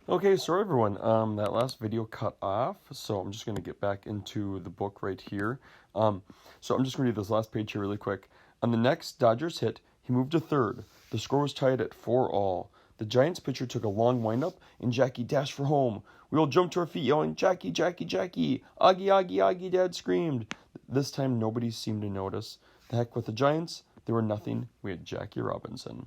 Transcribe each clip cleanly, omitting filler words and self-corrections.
Okay, sorry everyone. That last video cut off, so I'm just going to get back into the book right here. So I'm just going to read this last page here really quick. On the next Dodgers hit, he moved to third. The score was tied at 4-all. The Giants pitcher took a long windup, and Jackie dashed for home. We all jumped to our feet, yelling, "Jackie, Jackie, Jackie! Augie, Augie, Augie!" Dad screamed. This time nobody seemed to notice. The heck with the Giants. They were nothing. We had Jackie Robinson.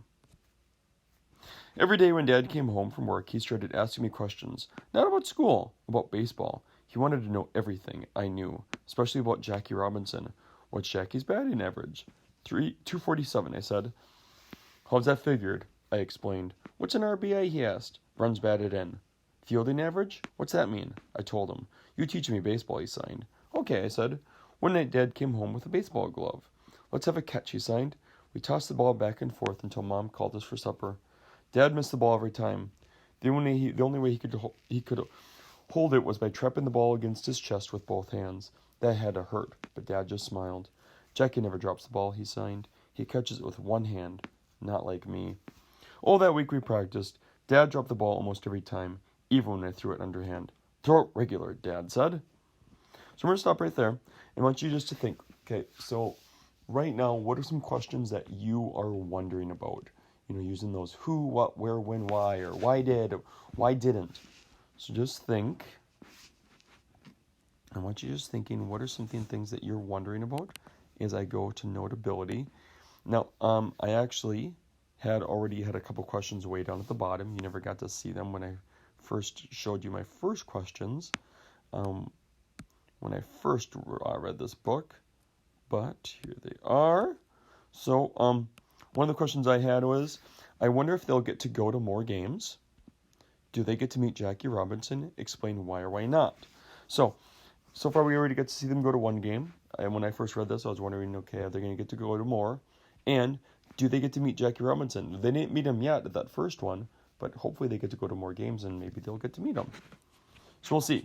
Every day when Dad came home from work, he started asking me questions. Not about school, about baseball. He wanted to know everything I knew, especially about Jackie Robinson. What's Jackie's batting average? 247, I said. How's that figured? I explained. What's an RBI, he asked. Runs batted in. Fielding average? What's that mean? I told him. You teach me baseball, he signed. Okay, I said. One night Dad came home with a baseball glove. Let's have a catch, he signed. We tossed the ball back and forth until Mom called us for supper. Dad missed the ball every time. The only way he could hold it was by trapping the ball against his chest with both hands. That had to hurt, but Dad just smiled. Jackie never drops the ball, he signed. He catches it with one hand, not like me. All that week we practiced. Dad dropped the ball almost every time, even when I threw it underhand. Throw it regular, Dad said. So I'm going to stop right there. I want you just to think, okay, so right now, what are some questions that you are wondering about? Using those who, what, where, when, why, or why did, or why didn't. So just think. I want you just thinking, what are some things that you're wondering about as I go to notability. Now, I actually already had a couple questions way down at the bottom. You never got to see them when I first showed you my first questions when I first read this book. But here they are. So, one of the questions I had was, I wonder if they'll get to go to more games. Do they get to meet Jackie Robinson? Explain why or why not. So far we already get to see them go to one game. And when I first read this, I was wondering, okay, are they going to get to go to more? And do they get to meet Jackie Robinson? They didn't meet him yet at that first one, but hopefully they get to go to more games and maybe they'll get to meet him. So we'll see.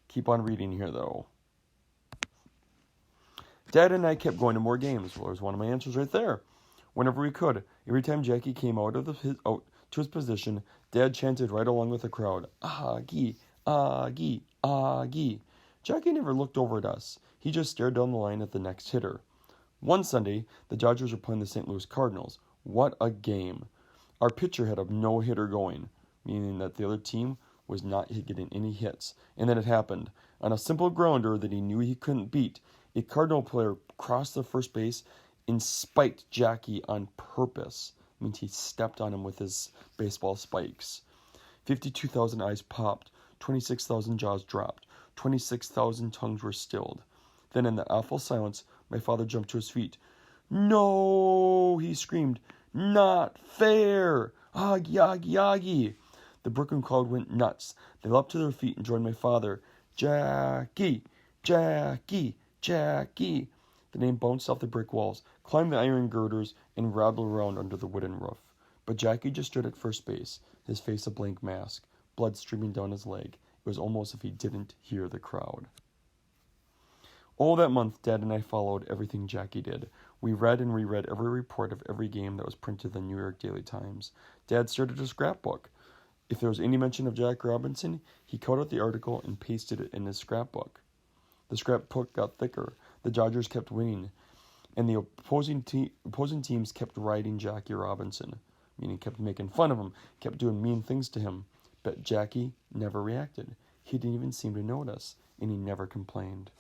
Keep on reading here, though. Dad and I kept going to more games. Well, there's one of my answers right there. Whenever we could, every time Jackie came out to his position, Dad chanted right along with the crowd, "Augie, Augie, Augie." Jackie never looked over at us. He just stared down the line at the next hitter. One Sunday, the Dodgers were playing the St. Louis Cardinals. What a game. Our pitcher had a no-hitter going, meaning that the other team was not getting any hits. And then it happened. On a simple grounder that he knew he couldn't beat, a Cardinal player crossed the first base and spiked Jackie on purpose. I mean, he stepped on him with his baseball spikes. 52,000 eyes popped, 26,000 jaws dropped, 26,000 tongues were stilled. Then in the awful silence, my father jumped to his feet. "No!" he screamed. "Not fair! Augie, Augie, Augie!" The Brooklyn crowd went nuts. They leapt to their feet and joined my father. "Jackie! Jackie! Jackie!" The name bounced off the brick walls, climbed the iron girders, and rattled around under the wooden roof. But Jackie just stood at first base, his face a blank mask, blood streaming down his leg. It was almost as if he didn't hear the crowd. All that month, Dad and I followed everything Jackie did. We read and reread every report of every game that was printed in the New York Daily Times. Dad started a scrapbook. If there was any mention of Jack Robinson, he cut out the article and pasted it in his scrapbook. The scrapbook got thicker. The Dodgers kept winning, and the opposing teams kept riding Jackie Robinson, meaning kept making fun of him, kept doing mean things to him. But Jackie never reacted. He didn't even seem to notice, and he never complained.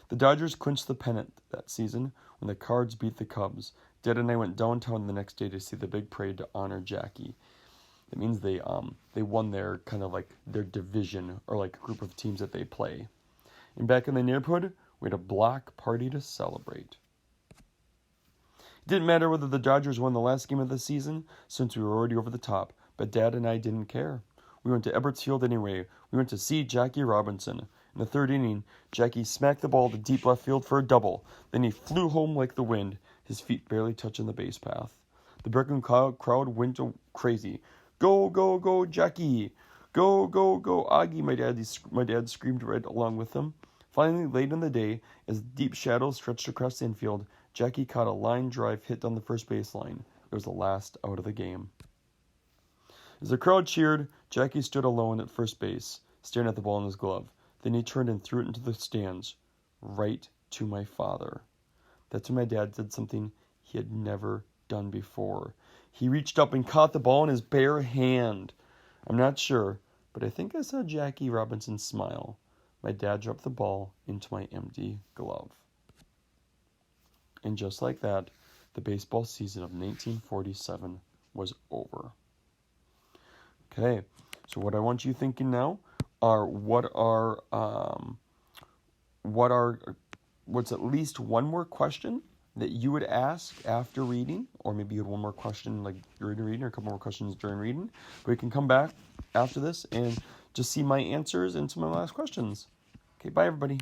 The Dodgers clinched the pennant that season when the Cards beat the Cubs. Dad and I went downtown the next day to see the big parade to honor Jackie. That means they won their kind of like their division or like group of teams that they play. And back in the neighborhood, we had a block party to celebrate. It didn't matter whether the Dodgers won the last game of the season, since we were already over the top, but Dad and I didn't care. We went to Eberts Field anyway. We went to see Jackie Robinson. In the third inning, Jackie smacked the ball to deep left field for a double. Then he flew home like the wind, his feet barely touching the base path. The Brooklyn crowd went crazy. "Go, go, go, Jackie! Go, go, go, Augie!" My dad screamed right along with them. Finally, late in the day, as deep shadows stretched across the infield, Jackie caught a line drive hit down the first baseline. It was the last out of the game. As the crowd cheered, Jackie stood alone at first base, staring at the ball in his glove. Then he turned and threw it into the stands, right to my father. That's when my dad did something he had never done before. He reached up and caught the ball in his bare hand. I'm not sure, but I think I saw Jackie Robinson smile. My dad dropped the ball into my empty glove. And just like that, the baseball season of 1947 was over. Okay, so what I want you thinking now are what's at least one more question that you would ask after reading, or maybe you had one more question like during reading, or a couple more questions during reading. But we can come back after this and just see my answers and some of my last questions. Okay, bye everybody.